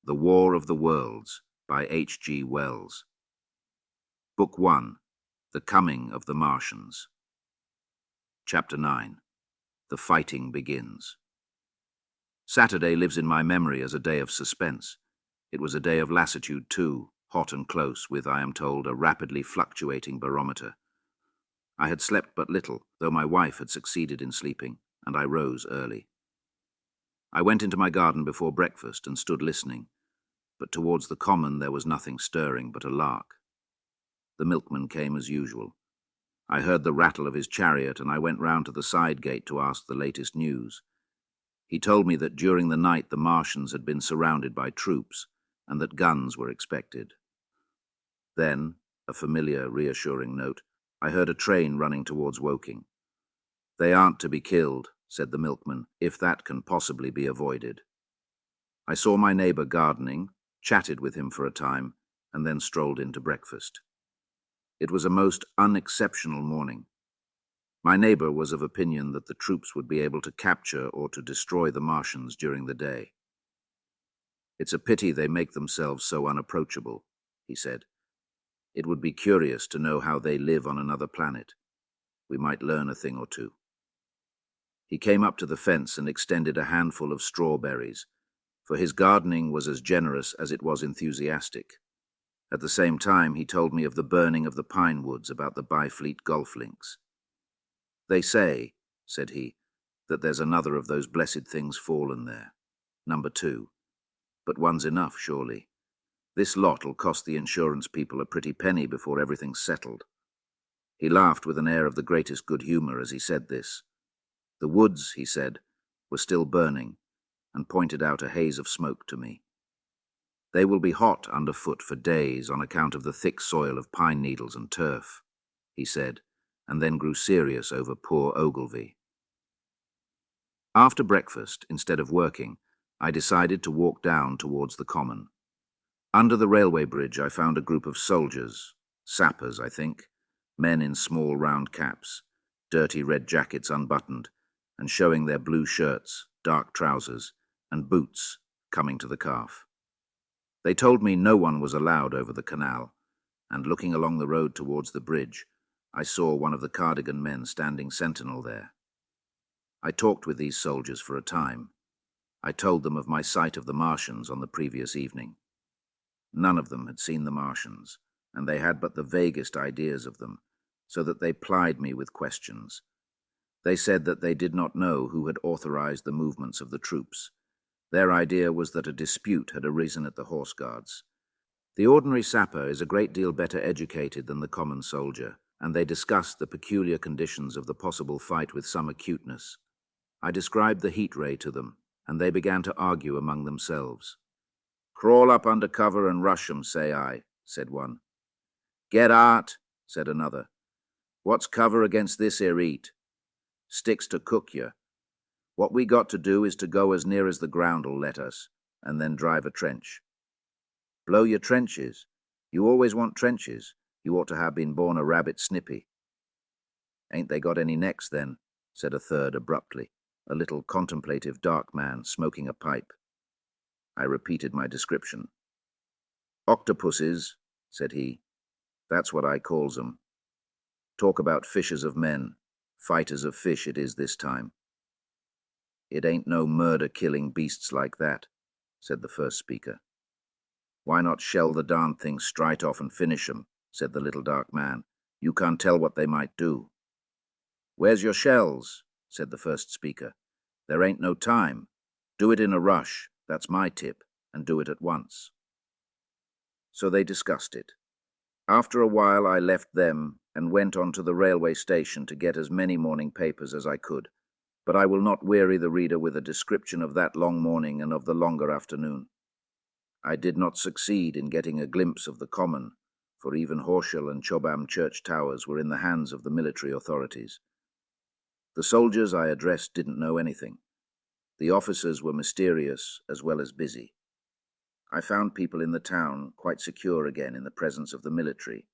The War of the Worlds by H.G. Wells. Book 1. The Coming of the Martians. Chapter 9. The Fighting Begins. Saturday lives in my memory as a day of suspense. It was a day of lassitude too, hot and close, with, I am told, a rapidly fluctuating barometer. I had slept but little, though my wife had succeeded in sleeping, and I rose early. I went into my garden before breakfast and stood listening, but towards the common there was nothing stirring but a lark. The milkman came as usual. I heard the rattle of his chariot, and I went round to the side gate to ask the latest news. He told me that during the night the Martians had been surrounded by troops, and that guns were expected. Then, a familiar, reassuring note, I heard a train running towards Woking. "They aren't to be killed," said the milkman, "if that can possibly be avoided." I saw my neighbour gardening, chatted with him for a time, and then strolled in to breakfast. It was a most unexceptional morning. My neighbour was of opinion that the troops would be able to capture or to destroy the Martians during the day. "It's a pity they make themselves so unapproachable," he said. "It would be curious to know how they live on another planet. We might learn a thing or two." He came up to the fence and extended a handful of strawberries, for his gardening was as generous as it was enthusiastic. At the same time, he told me of the burning of the pine woods about the Byfleet golf links. "They say," said he, "that there's another of those blessed things fallen there. Number 2. But one's enough, surely. This lot'll cost the insurance people a pretty penny before everything's settled." He laughed with an air of the greatest good humour as he said this. The woods, he said, were still burning, and pointed out a haze of smoke to me. "They will be hot underfoot for days on account of the thick soil of pine needles and turf," he said, and then grew serious over poor Ogilvy. After breakfast, instead of working, I decided to walk down towards the common. Under the railway bridge I found a group of soldiers, sappers, I think, men in small round caps, dirty red jackets unbuttoned, and showing their blue shirts, dark trousers, and boots coming to the calf. They told me no one was allowed over the canal, and looking along the road towards the bridge, I saw one of the cardigan men standing sentinel there. I talked with these soldiers for a time. I told them of my sight of the Martians on the previous evening. None of them had seen the Martians, and they had but the vaguest ideas of them, so that they plied me with questions. They said that they did not know who had authorized the movements of the troops. Their idea was that a dispute had arisen at the Horse Guards. The ordinary sapper is a great deal better educated than the common soldier, and they discussed the peculiar conditions of the possible fight with some acuteness. I described the heat ray to them, and they began to argue among themselves. "Crawl up under cover and rush 'em, say I," said one. "Get art," said another. "What's cover against this here heat? Sticks to cook you. What we got to do is to go as near as the ground'll let us, and then drive a trench." "Blow your trenches. You always want trenches. You ought to have been born a rabbit snippy." "Ain't they got any necks then?" said a third abruptly, a little contemplative dark man smoking a pipe. I repeated my description. "Octopuses," said he. "That's what I calls 'em. Talk about fishers of men. Fighters of fish it is this time." "It ain't no murder-killing beasts like that," said the first speaker. "Why not shell the darned things straight off and finish 'em?" said the little dark man. "You can't tell what they might do." "Where's your shells?" said the first speaker. "There ain't no time. Do it in a rush, that's my tip, and do it at once." So they discussed it. After a while I left them and went on to the railway station to get as many morning papers as I could, but I will not weary the reader with a description of that long morning and of the longer afternoon. I did not succeed in getting a glimpse of the common, for even Horsham and Chobham church towers were in the hands of the military authorities. The soldiers I addressed didn't know anything. The officers were mysterious as well as busy. I found people in the town quite secure again in the presence of the military,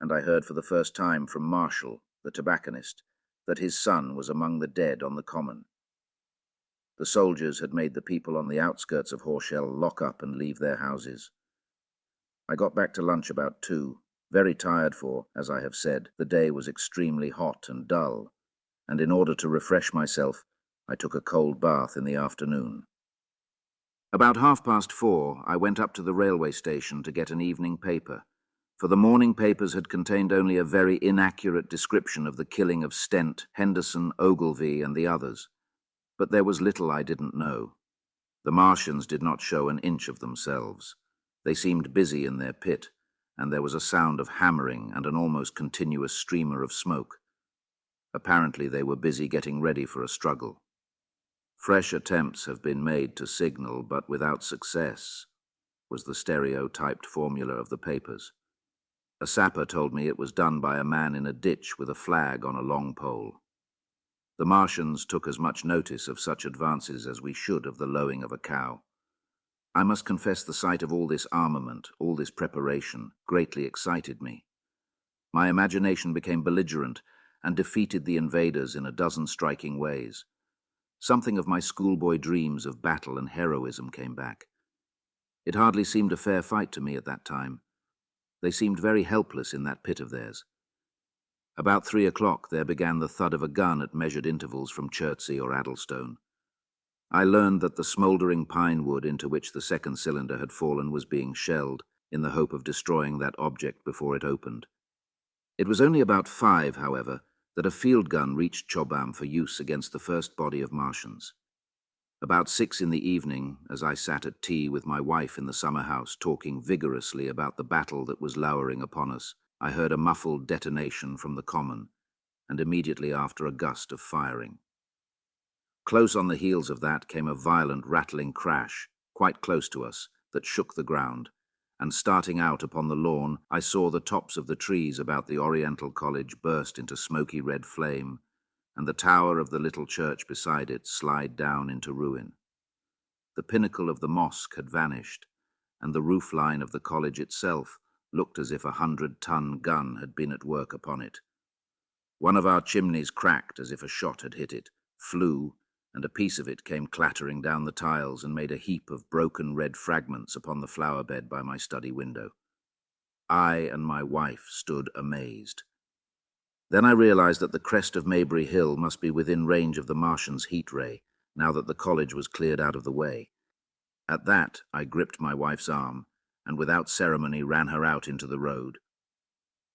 and I heard for the first time from Marshall, the tobacconist, that his son was among the dead on the common. The soldiers had made the people on the outskirts of Horshell lock up and leave their houses. I got back to lunch about 2, very tired for, as I have said, the day was extremely hot and dull, and in order to refresh myself, I took a cold bath in the afternoon. About 4:30, I went up to the railway station to get an evening paper, for the morning papers had contained only a very inaccurate description of the killing of Stent, Henderson, Ogilvy, and the others. But there was little I didn't know. The Martians did not show an inch of themselves. They seemed busy in their pit, and there was a sound of hammering and an almost continuous streamer of smoke. Apparently they were busy getting ready for a struggle. Fresh attempts have been made to signal, but without success, was the stereotyped formula of the papers. A sapper told me it was done by a man in a ditch with a flag on a long pole. The Martians took as much notice of such advances as we should of the lowing of a cow. I must confess the sight of all this armament, all this preparation, greatly excited me. My imagination became belligerent and defeated the invaders in a dozen striking ways. Something of my schoolboy dreams of battle and heroism came back. It hardly seemed a fair fight to me at that time. They seemed very helpless in that pit of theirs. About 3 o'clock there began the thud of a gun at measured intervals from Chertsey or Addlestone. I learned that the smouldering pine wood into which the second cylinder had fallen was being shelled, in the hope of destroying that object before it opened. It was only about 5, however, that a field gun reached Chobham for use against the first body of Martians. About 6 in the evening, as I sat at tea with my wife in the summer house talking vigorously about the battle that was lowering upon us, I heard a muffled detonation from the common, and immediately after a gust of firing. Close on the heels of that came a violent rattling crash, quite close to us, that shook the ground, and starting out upon the lawn, I saw the tops of the trees about the Oriental College burst into smoky red flame, and the tower of the little church beside it slide down into ruin. The pinnacle of the mosque had vanished, and the roof line of the college itself looked as if a 100-ton gun had been at work upon it. One of our chimneys cracked as if a shot had hit it, flew, and a piece of it came clattering down the tiles and made a heap of broken red fragments upon the flower bed by my study window. I and my wife stood amazed. Then I realized that the crest of Maybury Hill must be within range of the Martians' heat ray, now that the college was cleared out of the way. At that, I gripped my wife's arm, and without ceremony ran her out into the road.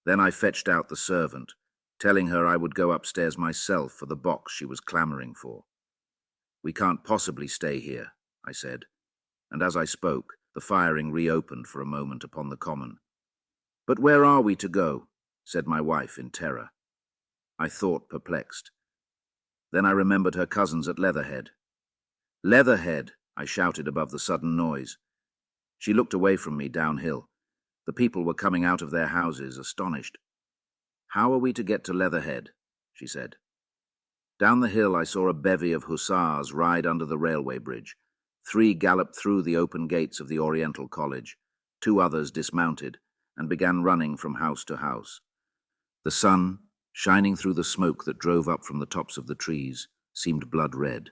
Then I fetched out the servant, telling her I would go upstairs myself for the box she was clamoring for. "We can't possibly stay here," I said, and as I spoke, the firing reopened for a moment upon the common. "But where are we to go?" said my wife in terror. I thought, perplexed. Then I remembered her cousins at Leatherhead. "Leatherhead!" I shouted above the sudden noise. She looked away from me downhill. The people were coming out of their houses, astonished. "How are we to get to Leatherhead?" she said. Down the hill I saw a bevy of hussars ride under the railway bridge. 3 galloped through the open gates of the Oriental College. 2 others dismounted and began running from house to house. The sun, shining through the smoke that drove up from the tops of the trees, seemed blood-red,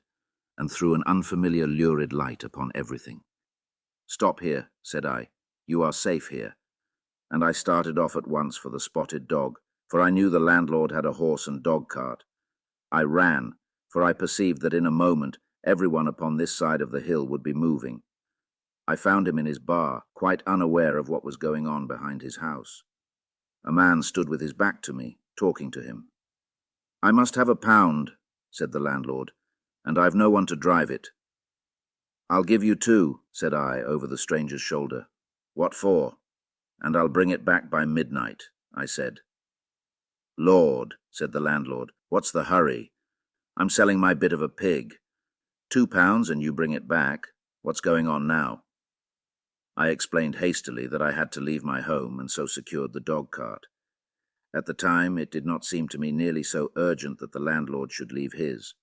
and threw an unfamiliar lurid light upon everything. "Stop here," said I. "You are safe here." And I started off at once for the Spotted Dog, for I knew the landlord had a horse and dog cart. I ran, for I perceived that in a moment everyone upon this side of the hill would be moving. I found him in his bar, quite unaware of what was going on behind his house. A man stood with his back to me, talking to him. "I must have £1," said the landlord, "and I've no one to drive it." "I'll give you 2, said I over the stranger's shoulder. "What for?" "And I'll bring it back by midnight," I said. "Lord," said the landlord, "what's the hurry? I'm selling my bit of a pig. £2 and you bring it back. What's going on now?" I explained hastily that I had to leave my home and so secured the dog cart. At the time, it did not seem to me nearly so urgent that the landlord should leave his.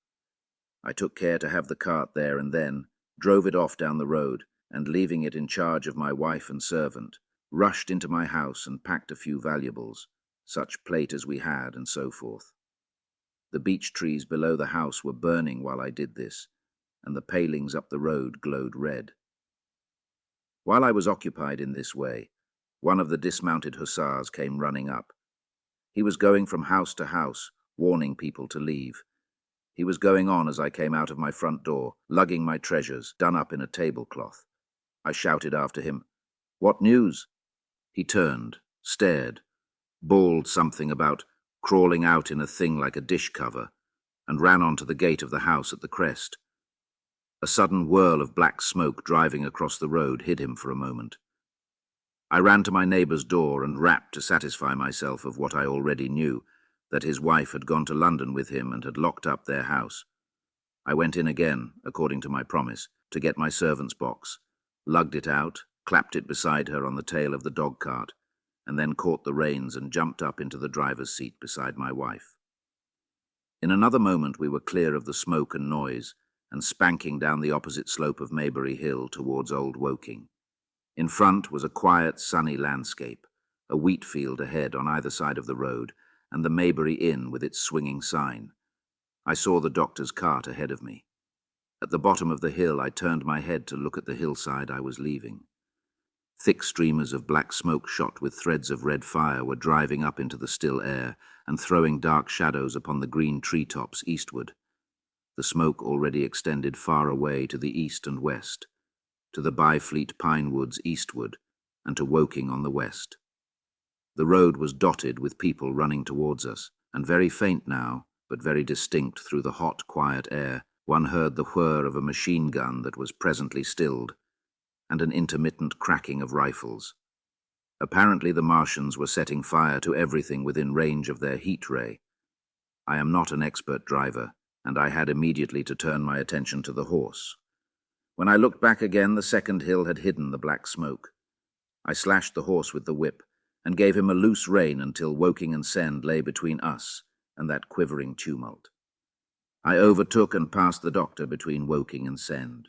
I took care to have the cart there and then, drove it off down the road, and leaving it in charge of my wife and servant, rushed into my house and packed a few valuables, such plate as we had and so forth. The beech trees below the house were burning while I did this, and the palings up the road glowed red. While I was occupied in this way, one of the dismounted hussars came running up. He was going from house to house, warning people to leave. He was going on as I came out of my front door, lugging my treasures, done up in a tablecloth. I shouted after him, "What news?" He turned, stared, bawled something about crawling out in a thing like a dish cover, and ran on to the gate of the house at the crest. A sudden whirl of black smoke driving across the road hid him for a moment. I ran to my neighbour's door and rapped to satisfy myself of what I already knew, that his wife had gone to London with him and had locked up their house. I went in again, according to my promise, to get my servant's box, lugged it out, clapped it beside her on the tail of the dog-cart, and then caught the reins and jumped up into the driver's seat beside my wife. In another moment we were clear of the smoke and noise, and spanking down the opposite slope of Maybury Hill towards Old Woking. In front was a quiet, sunny landscape, a wheat field ahead on either side of the road, and the Maybury Inn with its swinging sign. I saw the doctor's cart ahead of me. At the bottom of the hill I turned my head to look at the hillside I was leaving. Thick streamers of black smoke shot with threads of red fire were driving up into the still air and throwing dark shadows upon the green treetops eastward. The smoke already extended far away to the east and west, to the Byfleet pine woods eastward, and to Woking on the west. The road was dotted with people running towards us, and very faint now, but very distinct through the hot, quiet air. One heard the whir of a machine gun that was presently stilled, and an intermittent cracking of rifles. Apparently the Martians were setting fire to everything within range of their heat ray. I am not an expert driver, and I had immediately to turn my attention to the horse. When I looked back again, the second hill had hidden the black smoke. I slashed the horse with the whip, and gave him a loose rein until Woking and Send lay between us and that quivering tumult. I overtook and passed the doctor between Woking and Send.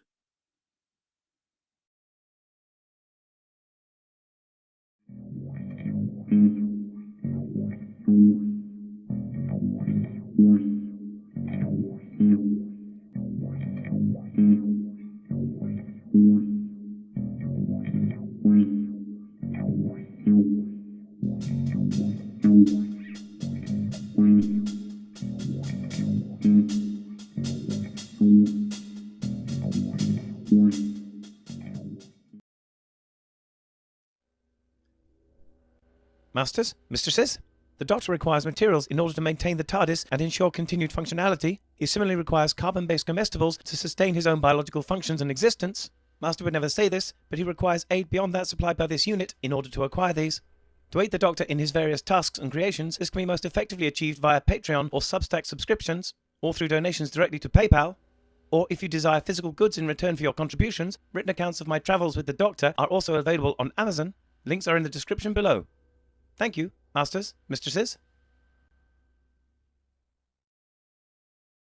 Masters, mistresses, the Doctor requires materials in order to maintain the TARDIS and ensure continued functionality. He similarly requires carbon-based comestibles to sustain his own biological functions and existence. Master would never say this, but he requires aid beyond that supplied by this unit in order to acquire these. To aid the Doctor in his various tasks and creations, this can be most effectively achieved via Patreon or Substack subscriptions, or through donations directly to PayPal. Or if you desire physical goods in return for your contributions, written accounts of my travels with the Doctor are also available on Amazon. Links are in the description below. Thank you, Masters, mistresses.